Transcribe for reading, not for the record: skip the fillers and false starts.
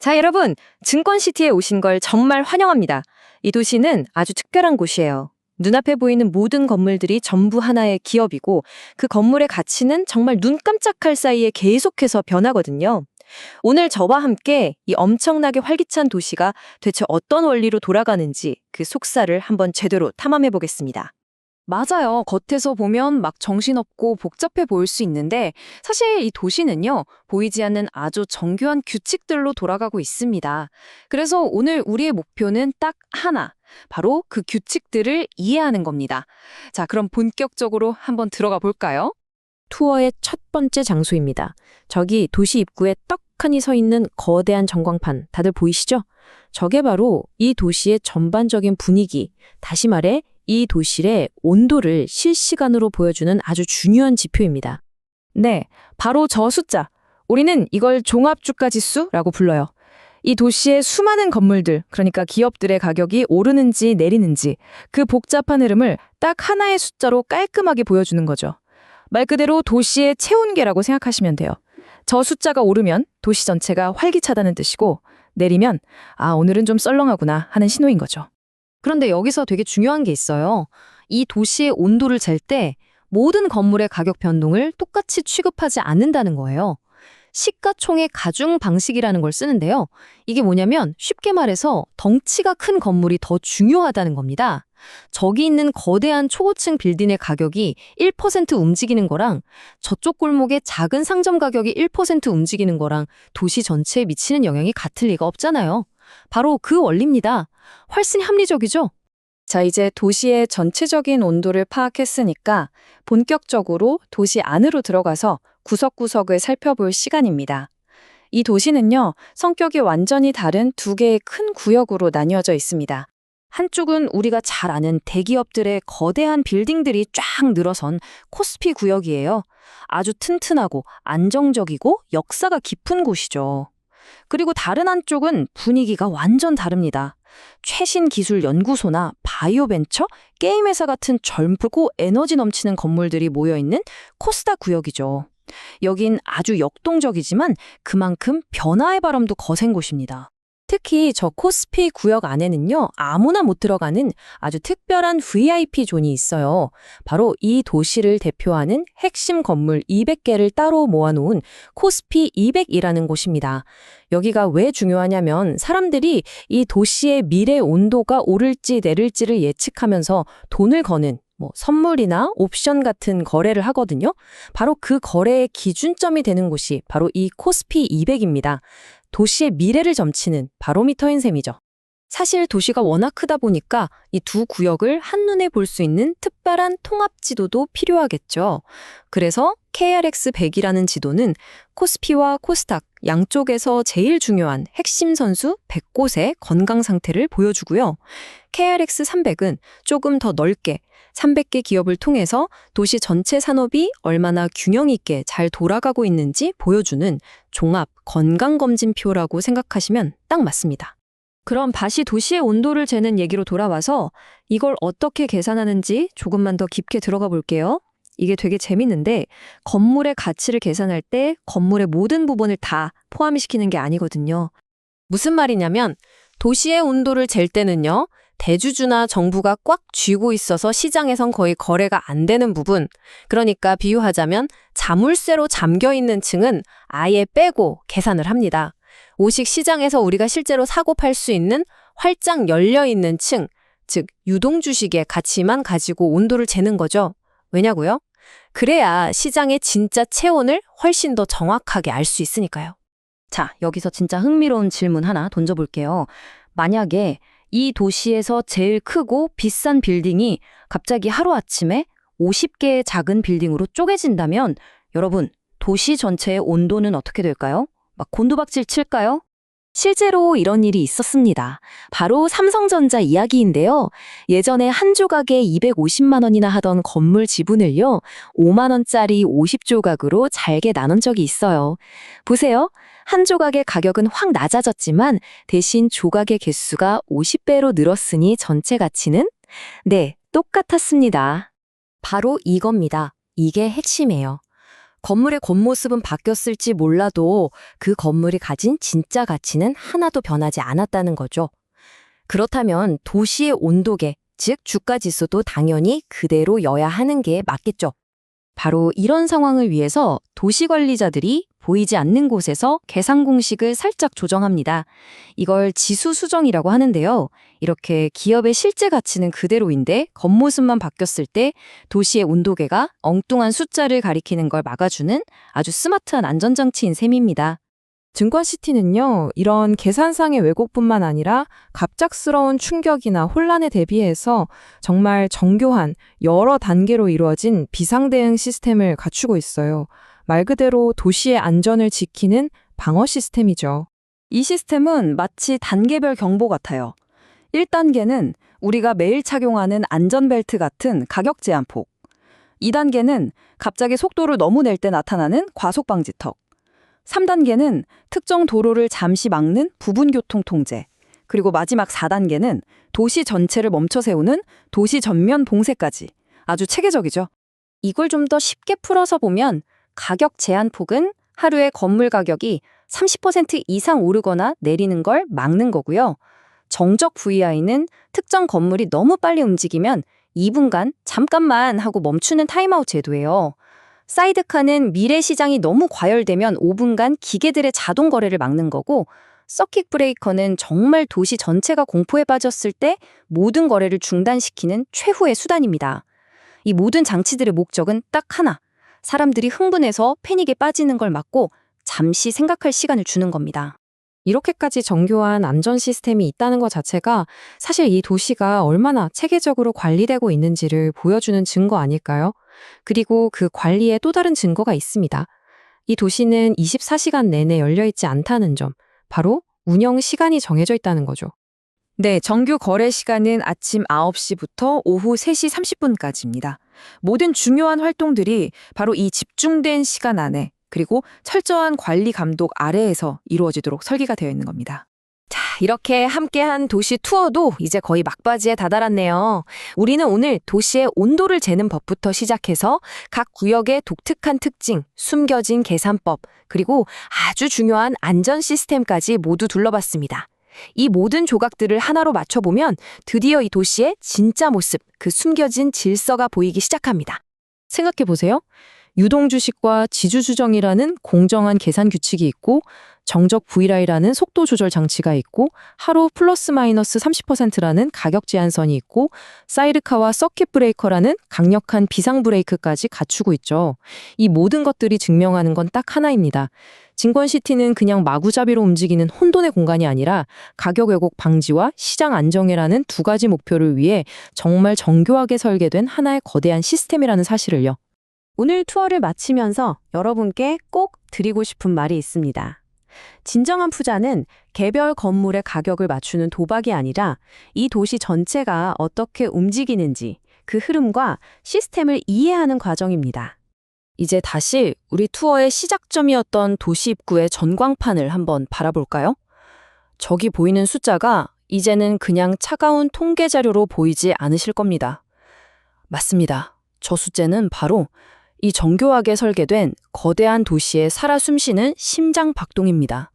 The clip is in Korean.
자, 여러분, 증권시티에 오신 걸 정말 환영합니다. 이 도시는 아주 특별한 곳이에요. 눈앞에 보이는 모든 건물들이 전부 하나의 기업이고 그 건물의 가치는 정말 눈 깜짝할 사이에 계속해서 변하거든요. 오늘 저와 함께 이 엄청나게 활기찬 도시가 대체 어떤 원리로 돌아가는지 그 속살을 한번 제대로 탐험해 보겠습니다. 맞아요. 겉에서 보면 막 정신없고 복잡해 보일 수 있는데 사실 이 도시는요, 보이지 않는 아주 정교한 규칙들로 돌아가고 있습니다. 그래서 오늘 우리의 목표는 딱 하나, 바로 그 규칙들을 이해하는 겁니다. 자, 그럼 본격적으로 한번 들어가 볼까요? 투어의 첫 번째 장소입니다. 저기 도시 입구에 떡하니 서 있는 거대한 전광판, 다들 보이시죠? 저게 바로 이 도시의 전반적인 분위기, 다시 말해 이 도시의 온도를 실시간으로 보여주는 아주 중요한 지표입니다. 네, 바로 저 숫자. 우리는 이걸 종합주가지수라고 불러요. 이 도시의 수많은 건물들, 그러니까 기업들의 가격이 오르는지 내리는지 그 복잡한 흐름을 딱 하나의 숫자로 깔끔하게 보여주는 거죠. 말 그대로 도시의 체온계라고 생각하시면 돼요. 저 숫자가 오르면 도시 전체가 활기차다는 뜻이고 내리면 오늘은 좀 썰렁하구나 하는 신호인 거죠. 그런데 여기서 되게 중요한 게 있어요. 이 도시의 온도를 잴 때 모든 건물의 가격 변동을 똑같이 취급하지 않는다는 거예요. 시가총액 가중 방식이라는 걸 쓰는데요. 이게 뭐냐면 쉽게 말해서 덩치가 큰 건물이 더 중요하다는 겁니다. 저기 있는 거대한 초고층 빌딩의 가격이 1% 움직이는 거랑 저쪽 골목의 작은 상점 가격이 1% 움직이는 거랑 도시 전체에 미치는 영향이 같을 리가 없잖아요. 바로 그 원리입니다. 훨씬 합리적이죠? 자, 이제 도시의 전체적인 온도를 파악했으니까 본격적으로 도시 안으로 들어가서 구석구석을 살펴볼 시간입니다. 이 도시는요, 성격이 완전히 다른 두 개의 큰 구역으로 나뉘어져 있습니다. 한쪽은 우리가 잘 아는 대기업들의 거대한 빌딩들이 쫙 늘어선 코스피 구역이에요. 아주 튼튼하고 안정적이고 역사가 깊은 곳이죠. 그리고 다른 한쪽은 분위기가 완전 다릅니다. 최신 기술 연구소나 바이오 벤처, 게임 회사 같은 젊고 에너지 넘치는 건물들이 모여있는 코스다 구역이죠. 여긴 아주 역동적이지만 그만큼 변화의 바람도 거센 곳입니다. 특히 저 코스피 구역 안에는요, 아무나 못 들어가는 아주 특별한 VIP 존이 있어요. 바로 이 도시를 대표하는 핵심 건물 200개를 따로 모아놓은 코스피 200이라는 곳입니다. 여기가 왜 중요하냐면 사람들이 이 도시의 미래 온도가 오를지 내릴지를 예측하면서 돈을 거는 선물이나 옵션 같은 거래를 하거든요. 바로 그 거래의 기준점이 되는 곳이 바로 이 코스피 200입니다. 도시의 미래를 점치는 바로미터인 셈이죠. 사실 도시가 워낙 크다 보니까 이 두 구역을 한눈에 볼 수 있는 특별한 통합 지도도 필요하겠죠. 그래서 KRX 100이라는 지도는 코스피와 코스닥 양쪽에서 제일 중요한 핵심 선수 100곳의 건강 상태를 보여주고요. KRX 300은 조금 더 넓게 300개 기업을 통해서 도시 전체 산업이 얼마나 균형 있게 잘 돌아가고 있는지 보여주는 종합 건강검진표라고 생각하시면 딱 맞습니다. 그럼 다시 도시의 온도를 재는 얘기로 돌아와서 이걸 어떻게 계산하는지 조금만 더 깊게 들어가 볼게요. 이게 되게 재밌는데 건물의 가치를 계산할 때 건물의 모든 부분을 다 포함시키는 게 아니거든요. 무슨 말이냐면 도시의 온도를 잴 때는요. 대주주나 정부가 꽉 쥐고 있어서 시장에선 거의 거래가 안 되는 부분, 그러니까 비유하자면 자물쇠로 잠겨있는 층은 아예 빼고 계산을 합니다. 오식 시장에서 우리가 실제로 사고 팔 수 있는 활짝 열려있는 층, 즉 유동주식의 가치만 가지고 온도를 재는 거죠. 왜냐고요? 그래야 시장의 진짜 체온을 훨씬 더 정확하게 알 수 있으니까요. 자, 여기서 진짜 흥미로운 질문 하나 던져볼게요. 만약에 이 도시에서 제일 크고 비싼 빌딩이 갑자기 하루아침에 50개의 작은 빌딩으로 쪼개진다면 여러분, 도시 전체의 온도는 어떻게 될까요? 막 곤두박질 칠까요? 실제로 이런 일이 있었습니다. 바로 삼성전자 이야기인데요. 예전에 한 조각에 250만 원이나 하던 건물 지분을요, 5만 원짜리 50조각으로 잘게 나눈 적이 있어요. 보세요. 한 조각의 가격은 확 낮아졌지만 대신 조각의 개수가 50배로 늘었으니 전체 가치는? 네, 똑같았습니다. 바로 이겁니다. 이게 핵심이에요. 건물의 겉모습은 바뀌었을지 몰라도 그 건물이 가진 진짜 가치는 하나도 변하지 않았다는 거죠. 그렇다면 도시의 온도계, 즉 주가지수도 당연히 그대로여야 하는 게 맞겠죠. 바로 이런 상황을 위해서 도시관리자들이 보이지 않는 곳에서 계산 공식을 살짝 조정합니다. 이걸 지수 수정이라고 하는데요. 이렇게 기업의 실제 가치는 그대로인데 겉모습만 바뀌었을 때 도시의 온도계가 엉뚱한 숫자를 가리키는 걸 막아주는 아주 스마트한 안전장치인 셈입니다. 증권시티는요, 이런 계산상의 왜곡뿐만 아니라 갑작스러운 충격이나 혼란에 대비해서 정말 정교한 여러 단계로 이루어진 비상대응 시스템을 갖추고 있어요. 말 그대로 도시의 안전을 지키는 방어 시스템이죠. 이 시스템은 마치 단계별 경보 같아요. 1단계는 우리가 매일 착용하는 안전벨트 같은 가격 제한폭. 2단계는 갑자기 속도를 너무 낼 때 나타나는 과속방지턱. 3단계는 특정 도로를 잠시 막는 부분교통 통제. 그리고 마지막 4단계는 도시 전체를 멈춰 세우는 도시 전면 봉쇄까지. 아주 체계적이죠. 이걸 좀 더 쉽게 풀어서 보면 가격 제한폭은 하루에 건물 가격이 30% 이상 오르거나 내리는 걸 막는 거고요. 정적 VI는 특정 건물이 너무 빨리 움직이면 2분간 잠깐만 하고 멈추는 타임아웃 제도예요. 사이드카는 미래 시장이 너무 과열되면 5분간 기계들의 자동 거래를 막는 거고, 서킷 브레이커는 정말 도시 전체가 공포에 빠졌을 때 모든 거래를 중단시키는 최후의 수단입니다. 이 모든 장치들의 목적은 딱 하나, 사람들이 흥분해서 패닉에 빠지는 걸 막고 잠시 생각할 시간을 주는 겁니다. 이렇게까지 정교한 안전 시스템이 있다는 것 자체가 사실 이 도시가 얼마나 체계적으로 관리되고 있는지를 보여주는 증거 아닐까요? 그리고 그 관리에 또 다른 증거가 있습니다. 이 도시는 24시간 내내 열려있지 않다는 점, 바로 운영 시간이 정해져 있다는 거죠. 네, 정규 거래 시간은 아침 9시부터 오후 3시 30분까지입니다. 모든 중요한 활동들이 바로 이 집중된 시간 안에 그리고 철저한 관리 감독 아래에서 이루어지도록 설계가 되어 있는 겁니다. 자, 이렇게 함께한 도시 투어도 이제 거의 막바지에 다다랐네요. 우리는 오늘 도시의 온도를 재는 법부터 시작해서 각 구역의 독특한 특징, 숨겨진 계산법, 그리고 아주 중요한 안전 시스템까지 모두 둘러봤습니다. 이 모든 조각들을 하나로 맞춰보면 드디어 이 도시의 진짜 모습, 그 숨겨진 질서가 보이기 시작합니다. 생각해보세요. 유동주식과 지주주정이라는 공정한 계산 규칙이 있고, 정적 VR이라는 속도 조절 장치가 있고, 하루 플러스 마이너스 30%라는 가격 제한선이 있고, 사이드카와 서킷 브레이커라는 강력한 비상 브레이크까지 갖추고 있죠. 이 모든 것들이 증명하는 건 딱 하나입니다. 증권시티는 그냥 마구잡이로 움직이는 혼돈의 공간이 아니라 가격 왜곡 방지와 시장 안정이라는 두 가지 목표를 위해 정말 정교하게 설계된 하나의 거대한 시스템이라는 사실을요. 오늘 투어를 마치면서 여러분께 꼭 드리고 싶은 말이 있습니다. 진정한 투자는 개별 건물의 가격을 맞추는 도박이 아니라 이 도시 전체가 어떻게 움직이는지 그 흐름과 시스템을 이해하는 과정입니다. 이제 다시 우리 투어의 시작점이었던 도시 입구의 전광판을 한번 바라볼까요? 저기 보이는 숫자가 이제는 그냥 차가운 통계 자료로 보이지 않으실 겁니다. 맞습니다. 저 숫자는 바로 이 정교하게 설계된 거대한 도시에 살아 숨쉬는 심장 박동입니다.